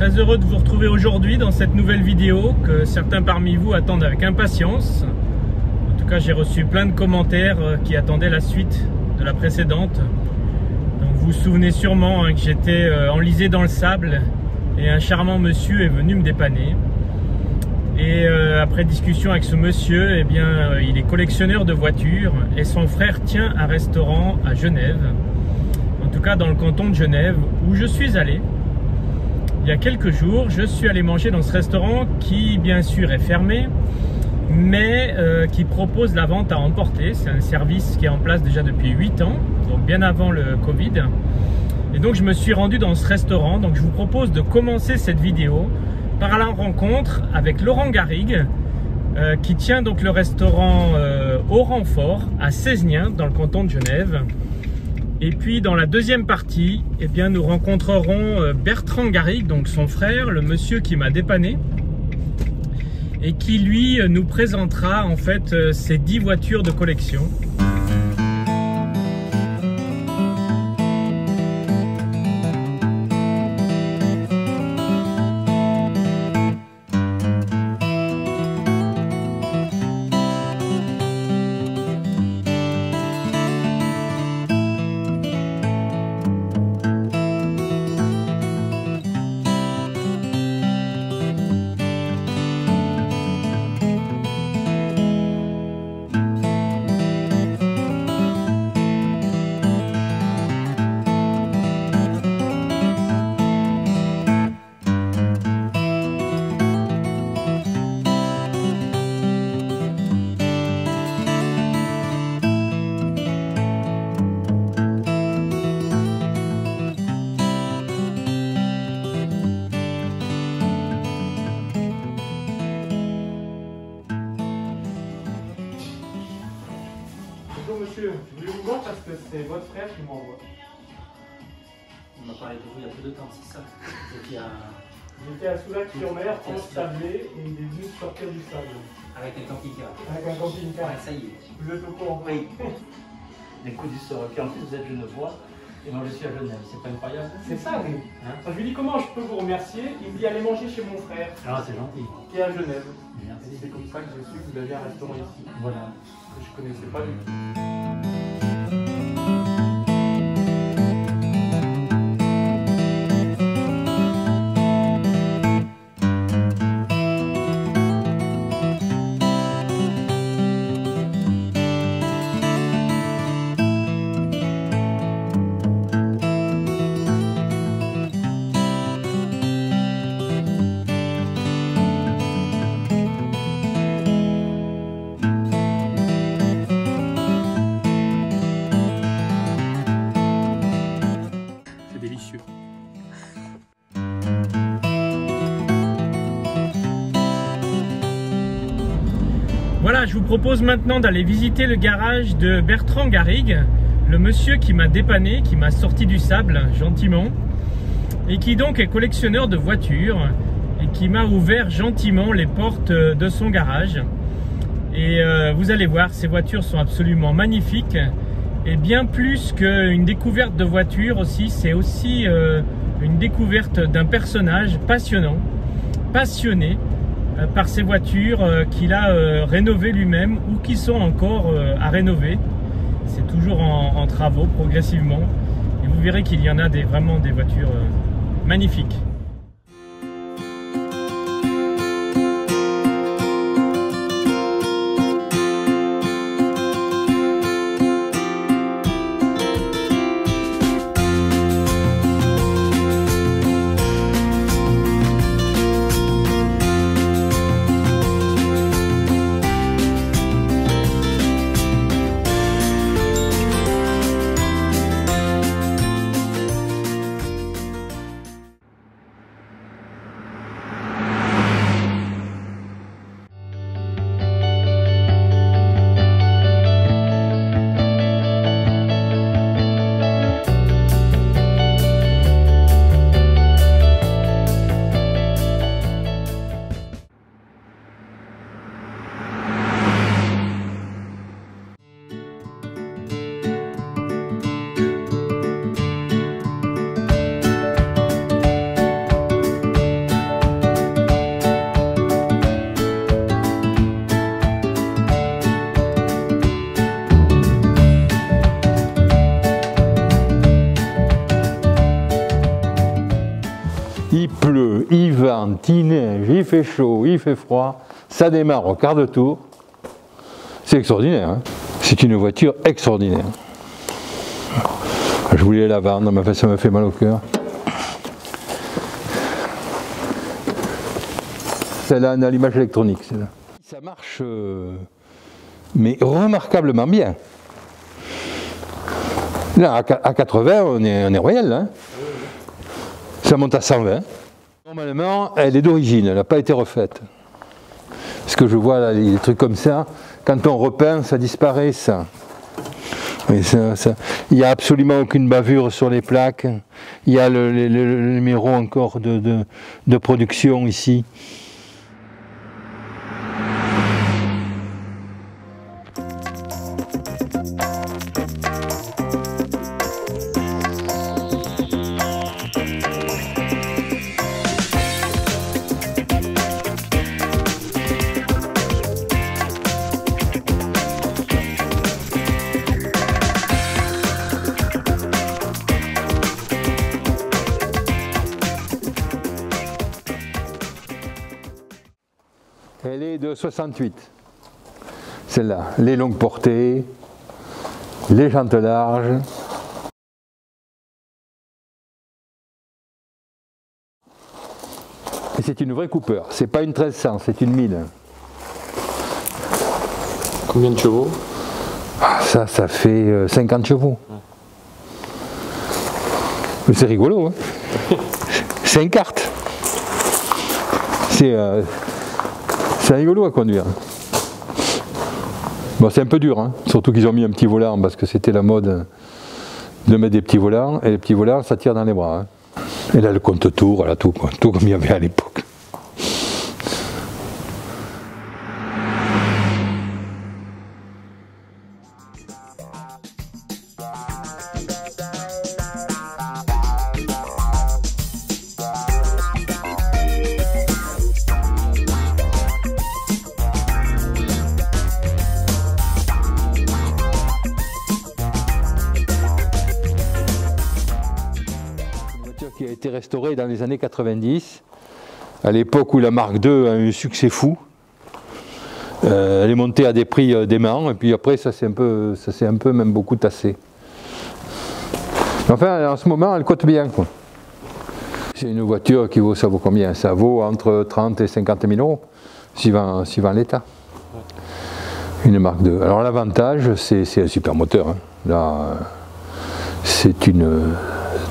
très heureux de vous retrouver aujourd'hui dans cette nouvelle vidéo que certains parmi vous attendent avec impatience. En tout cas, j'ai reçu plein de commentaires qui attendaient la suite de la précédente. Donc, vous vous souvenez sûrement que j'étais enlisé dans le sable et un charmant monsieur est venu me dépanner. Et après discussion avec ce monsieur, eh bien, il est collectionneur de voitures et son frère tient un restaurant à Genève. En tout cas dans le canton de Genève où je suis allé. Il y a quelques jours, je suis allé manger dans ce restaurant qui bien sûr est fermé, mais qui propose la vente à emporter. C'est un service qui est en place déjà depuis 8 ans, donc bien avant le Covid. Et donc je me suis rendu dans ce restaurant. Donc je vous propose de commencer cette vidéo par la rencontre avec Laurent Garrigue, qui tient donc le restaurant au Renfort à Cesnien dans le canton de Genève. Et puis dans la deuxième partie, eh bien, nous rencontrerons Bertrand Garrigue, donc son frère, le monsieur qui m'a dépanné, et qui lui nous présentera en fait ses 10 voitures de collection. Bonjour monsieur, je voulais vous voir parce que c'est votre frère qui m'envoie. On m'a parlé de vous il y a peu de temps, c'est ça? J'étais à Soulac-sur-Mer, en sablé, et il est venu sortir du sable. Avec un camping-car. Avec un camping-car. Ouais, ça y est. Vous êtes au courant? Oui. Les coups du sort. Puis en plus, vous êtes genevois, et moi je suis à Genève. C'est pas incroyable? C'est ça, oui. Hein? Je lui dis comment je peux vous remercier. Il me dit allez manger chez mon frère, Ah, c'est gentil. qui est à Genève. Merci. Et c'est comme ça que j'ai su que vous aviez un restaurant ici, Voilà. que je connaissais pas du tout. Délicieux. Voilà, je vous propose maintenant d'aller visiter le garage de Bertrand Garrigue, le monsieur qui m'a dépanné, qui m'a sorti du sable gentiment, et qui donc est collectionneur de voitures, et qui m'a ouvert gentiment les portes de son garage. Et vous allez voir, ces voitures sont absolument magnifiques. Et bien plus qu'une découverte de voiture aussi, c'est aussi une découverte d'un personnage passionnant, passionné par ces voitures qu'il a rénovées lui-même ou qui sont encore à rénover. C'est toujours en travaux progressivement. Et vous verrez qu'il y en a vraiment des voitures magnifiques. fait chaud, il fait froid, ça démarre au quart de tour. C'est extraordinaire, hein. C'est une voiture extraordinaire. Je voulais la vendre, mais ça me fait mal au cœur. Celle-là, un allumage électronique. Ça marche, mais remarquablement bien. Là, à 80, on est royal, hein. Ça monte à 120. Normalement, elle est d'origine, elle n'a pas été refaite. Parce que je vois là, des trucs comme ça, quand on repeint, ça disparaît, ça. Il n'y a absolument aucune bavure sur les plaques. Il y a le numéro encore de production ici. Elle est de 68, celle-là. Les longues portées, les jantes larges. Et c'est une vraie Cooper, c'est pas une 1300, c'est une 1000. Combien de chevaux? Ça fait 50 chevaux. C'est rigolo, hein. C'est une carte. C'est rigolo à conduire. Bon, c'est un peu dur, hein. Surtout qu'ils ont mis un petit volant parce que c'était la mode de mettre des petits volants. Et les petits volants, ça tire dans les bras, hein. Et là, le compte-tour, elle a tout, quoi. Tout comme il y avait à l'époque. Qui a été restaurée dans les années 90, à l'époque où la Mark II a eu un succès fou. Elle est montée à des prix déments, et puis après ça s'est un peu même beaucoup tassé. Enfin, en ce moment, elle cote bien, quoi. C'est une voiture qui vaut, ça vaut combien? Ça vaut entre 30 et 50 000 euros, suivant l'état. Une Mark II. Alors l'avantage, c'est un super moteur, hein. Là, c'est une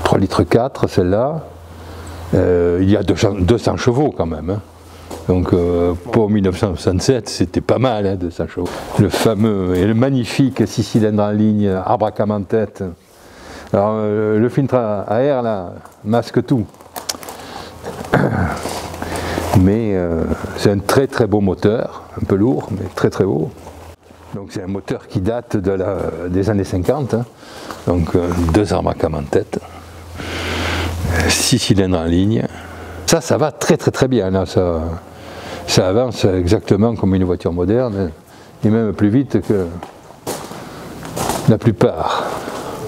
3,4 litres, celle-là. Il y a 200 chevaux quand même, hein. Donc pour 1967, c'était pas mal, hein, 200 chevaux. Le fameux et le magnifique 6 cylindres en ligne, arbre à cam en tête. Alors le filtre à air là masque tout. Mais c'est un très très beau moteur, un peu lourd, mais très très beau. Donc c'est un moteur qui date des années 50, hein. Donc 2 arbres à cam en tête. 6 cylindres en ligne. Ça va très très très bien. Là, ça avance exactement comme une voiture moderne, et même plus vite que la plupart.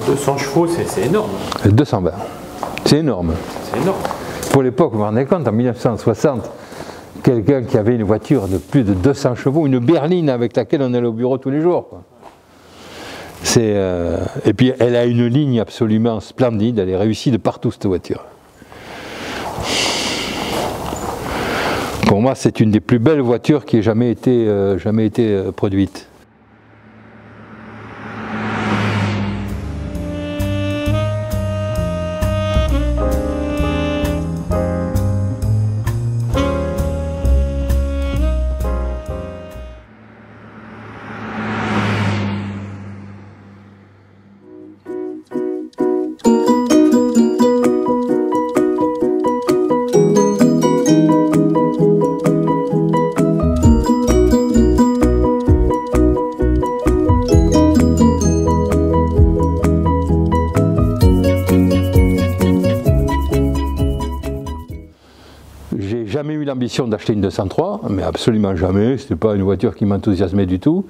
200 chevaux, c'est énorme. 220. C'est énorme. C'est énorme. Pour l'époque, vous vous rendez compte, en 1960, quelqu'un qui avait une voiture de plus de 200 chevaux, une berline avec laquelle on allait au bureau tous les jours, quoi. Et puis elle a une ligne absolument splendide, elle est réussie de partout cette voiture. Pour moi, c'est une des plus belles voitures qui ait jamais été produite. Jamais eu l'ambition d'acheter une 203, mais absolument jamais, c'était pas une voiture qui m'enthousiasmait du tout.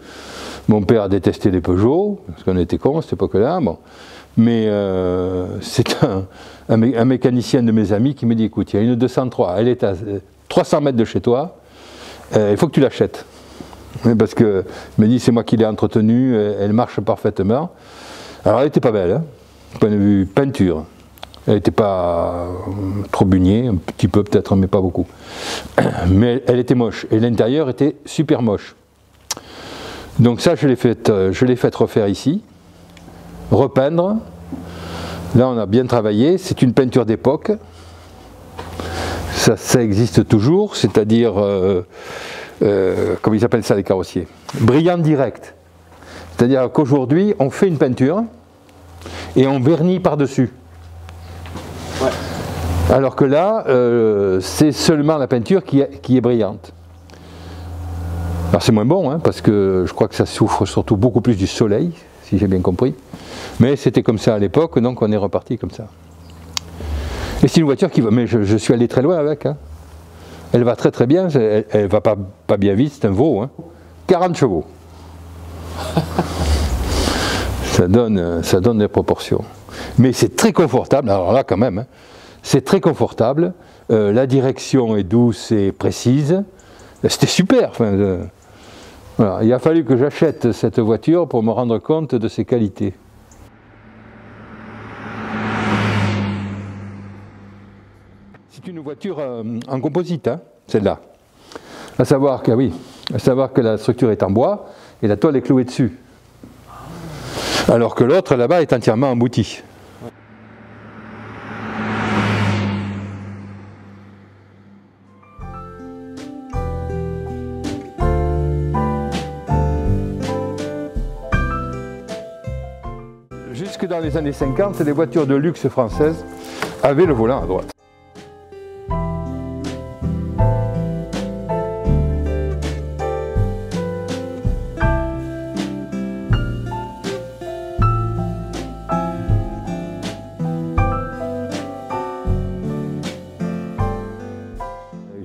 Mon père a détesté les Peugeot, parce qu'on était cons à cette époque-là, bon. Mais c'est un mécanicien de mes amis qui me dit, écoute, il y a une 203, elle est à 300 mètres de chez toi, il faut que tu l'achètes. Parce que, il me dit, c'est moi qui l'ai entretenue, elle marche parfaitement. Alors elle n'était pas belle, hein, du point de vue peinture. Elle n'était pas trop bugnée, un petit peu peut-être, mais pas beaucoup. Mais elle était moche, et l'intérieur était super moche. Donc ça, je l'ai fait refaire ici, repeindre. Là, on a bien travaillé, c'est une peinture d'époque. Ça existe toujours, c'est-à-dire, comment ils appellent ça les carrossiers? Brillant direct. C'est-à-dire qu'aujourd'hui, on fait une peinture et on vernit par-dessus. Ouais. Alors que là, c'est seulement la peinture qui est brillante. Alors c'est moins bon, hein, parce que je crois que ça souffre surtout beaucoup plus du soleil, si j'ai bien compris. Mais c'était comme ça à l'époque, donc on est reparti comme ça. Et c'est une voiture qui va... Mais je suis allé très loin avec. Hein. Elle va très très bien, elle va pas bien vite, c'est un veau. Hein. 40 chevaux. ça donne des proportions. Mais c'est très confortable, alors là quand même, hein, c'est très confortable. La direction est douce et précise. C'était super. Enfin, voilà. Il a fallu que j'achète cette voiture pour me rendre compte de ses qualités. C'est une voiture en composite, hein, celle-là. À savoir que la structure est en bois et la tôle est clouée dessus. Alors que l'autre là-bas est entièrement embouti. Jusque dans les années 50, les voitures de luxe françaises avaient le volant à droite.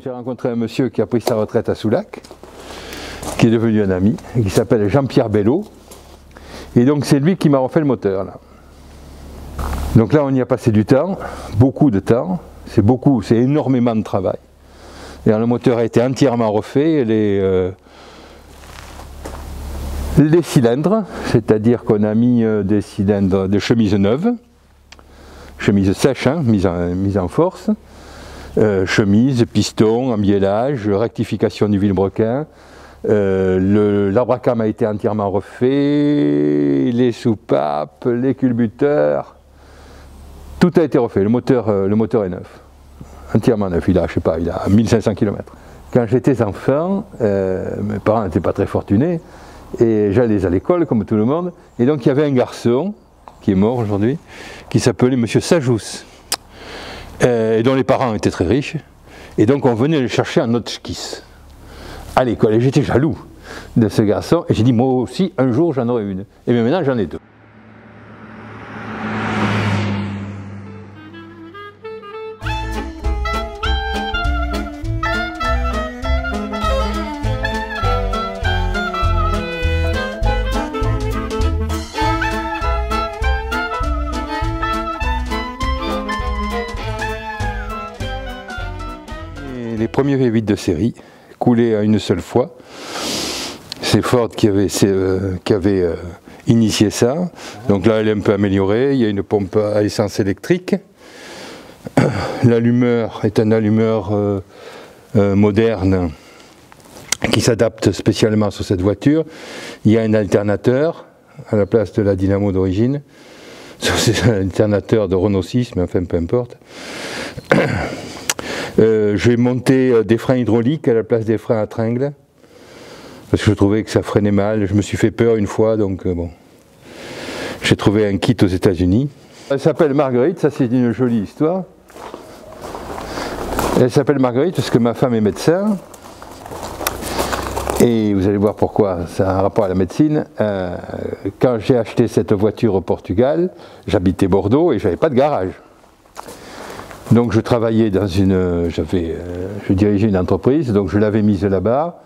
J'ai rencontré un monsieur qui a pris sa retraite à Soulac, qui est devenu un ami, qui s'appelle Jean-Pierre Bello. Et donc c'est lui qui m'a refait le moteur là. Donc là on y a passé du temps, beaucoup de temps, c'est énormément de travail. Et le moteur a été entièrement refait, les cylindres, c'est-à-dire qu'on a mis des cylindres de chemises neuves, chemises sèches, hein, mises en force, chemise, piston, embiellage, rectification du vilebrequin. L'arbre à cam a été entièrement refait, les soupapes, les culbuteurs, tout a été refait. Le moteur est neuf, entièrement neuf. Il a 1500 km. Quand j'étais enfant, mes parents n'étaient pas très fortunés et j'allais à l'école comme tout le monde. Et donc il y avait un garçon qui est mort aujourd'hui, qui s'appelait Monsieur Sajous, et dont les parents étaient très riches. Et donc on venait le chercher en Hotchkiss à l'école, et j'étais jaloux de ce garçon, et j'ai dit moi aussi un jour j'en aurai une, et bien maintenant j'en ai deux. Et les premiers V8 de série coulé à une seule fois. C'est Ford qui avait initié ça. Donc là, elle est un peu améliorée. Il y a une pompe à essence électrique. L'allumeur est un allumeur moderne qui s'adapte spécialement sur cette voiture. Il y a un alternateur à la place de la dynamo d'origine. C'est un alternateur de Renault 6, mais enfin peu importe. J'ai monté des freins hydrauliques à la place des freins à tringle parce que je trouvais que ça freinait mal. Je me suis fait peur une fois, donc bon. J'ai trouvé un kit aux États-Unis. Elle s'appelle Marguerite, ça c'est une jolie histoire. Elle s'appelle Marguerite parce que ma femme est médecin. Et vous allez voir pourquoi, ça a un rapport à la médecine. Quand j'ai acheté cette voiture au Portugal, j'habitais Bordeaux et j'avais pas de garage. Donc je travaillais dans je dirigeais une entreprise, donc je l'avais mise là-bas,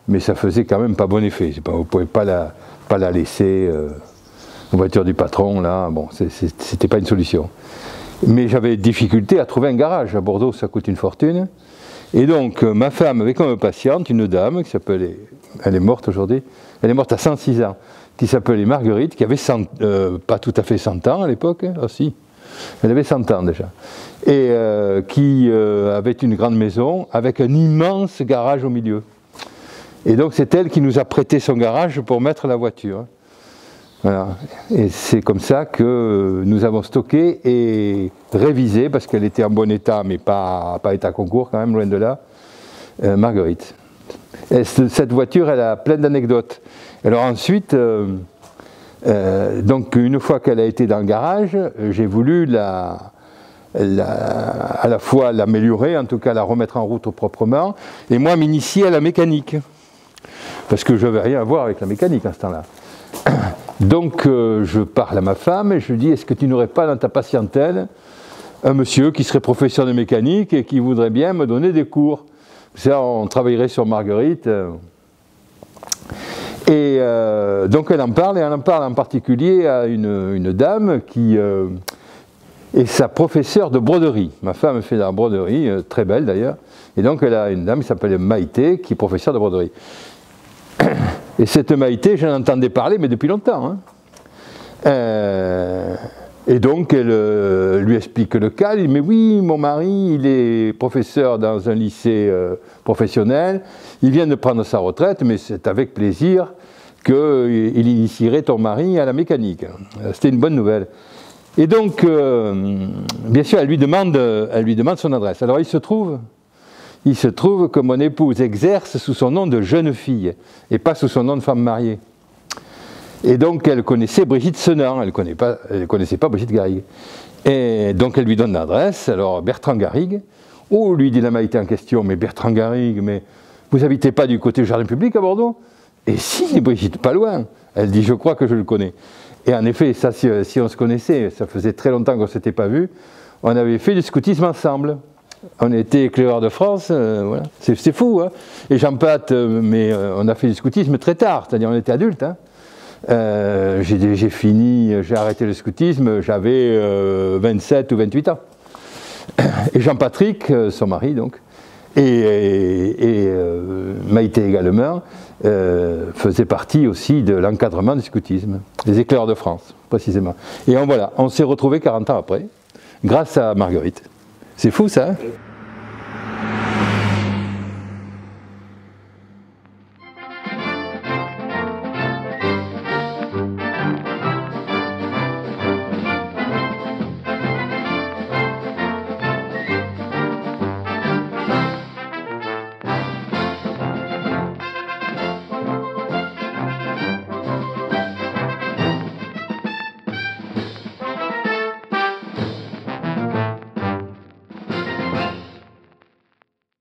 mais ça faisait quand même pas bon effet. Vous ne pouvez pas la laisser, la voiture du patron, là, bon, c'était pas une solution. Mais j'avais des difficultés à trouver un garage. À Bordeaux, ça coûte une fortune. Et donc, ma femme avait comme patiente une dame qui s'appelait, elle est morte aujourd'hui, elle est morte à 106 ans, qui s'appelait Marguerite, qui avait pas tout à fait 100 ans à l'époque, hein, si, elle avait 100 ans déjà, et qui avait une grande maison avec un immense garage au milieu. Et donc c'est elle qui nous a prêté son garage pour mettre la voiture. Voilà. Et c'est comme ça que nous avons stocké et révisé, parce qu'elle était en bon état, mais pas état concours quand même, loin de là, Marguerite. Et cette voiture, elle a plein d'anecdotes. Alors ensuite, donc une fois qu'elle a été dans le garage, j'ai voulu à la fois l'améliorer, en tout cas la remettre en route proprement, et moi m'initier à la mécanique. Parce que je n'avais rien à voir avec la mécanique à ce temps-là. Donc je parle à ma femme et je lui dis, est-ce que tu n'aurais pas dans ta patientèle un monsieur qui serait professeur de mécanique et qui voudrait bien me donner des cours? Ça, on travaillerait sur Marguerite. Et donc elle en parle, et elle en parle en particulier à une dame qui est sa professeure de broderie. Ma femme fait de la broderie, très belle d'ailleurs, et donc elle a une dame qui s'appelle Maïté, qui est professeure de broderie. Et cette Maïté, j'en entendais parler, mais depuis longtemps. Hein. Et donc, elle lui explique le cas. Elle dit, mais oui, mon mari, il est professeur dans un lycée professionnel. Il vient de prendre sa retraite, mais c'est avec plaisir qu'il initierait ton mari à la mécanique. C'était une bonne nouvelle. Et donc, bien sûr, elle lui demande son adresse. Alors, il se trouve que mon épouse exerce sous son nom de jeune fille et pas sous son nom de femme mariée. Et donc elle connaissait Brigitte Senan, elle ne connaissait pas Brigitte Garrigue. Et donc elle lui donne l'adresse, alors Bertrand Garrigue. Oh, lui dit la Maïté en question, mais Bertrand Garrigue, mais vous n'habitez pas du côté du jardin public à Bordeaux? Et si, Brigitte, pas loin. Elle dit, je crois que je le connais. Et en effet, ça, si on se connaissait, ça faisait très longtemps qu'on ne s'était pas vu, on avait fait du scoutisme ensemble. On était éclaireurs de France, voilà. C'est fou, hein. Et Jean-Pat, mais on a fait du scoutisme très tard, c'est-à-dire on était adultes. Hein. J'ai arrêté le scoutisme, j'avais 27 ou 28 ans. Et Jean-Patrick, son mari donc, et Maïté également, faisaient partie aussi de l'encadrement du scoutisme, les éclaireurs de France, précisément. Et voilà, on s'est retrouvés 40 ans après, grâce à Marguerite. C'est fou ça, hein?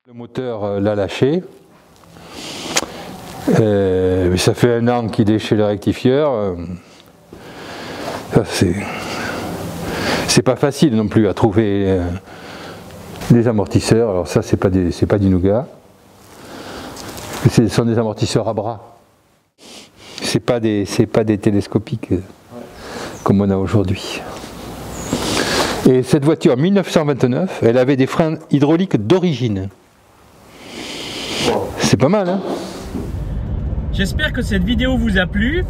Le moteur l'a lâché. Ça fait 1 an qu'il est chez le rectifieur. C'est pas facile non plus à trouver des amortisseurs. Alors ça, c'est pas du nougat. Ce sont des amortisseurs à bras. C'est pas des télescopiques comme on a aujourd'hui. Et cette voiture, en 1929, elle avait des freins hydrauliques d'origine. C'est pas mal, hein? J'espère que cette vidéo vous a plu.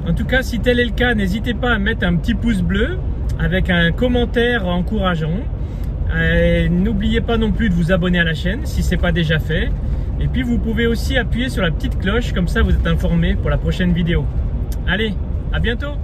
En tout cas, si tel est le cas, n'hésitez pas à mettre un petit pouce bleu avec un commentaire encourageant. N'oubliez pas non plus de vous abonner à la chaîne si ce n'est pas déjà fait. Et puis vous pouvez aussi appuyer sur la petite cloche, comme ça vous êtes informé pour la prochaine vidéo. Allez, à bientôt!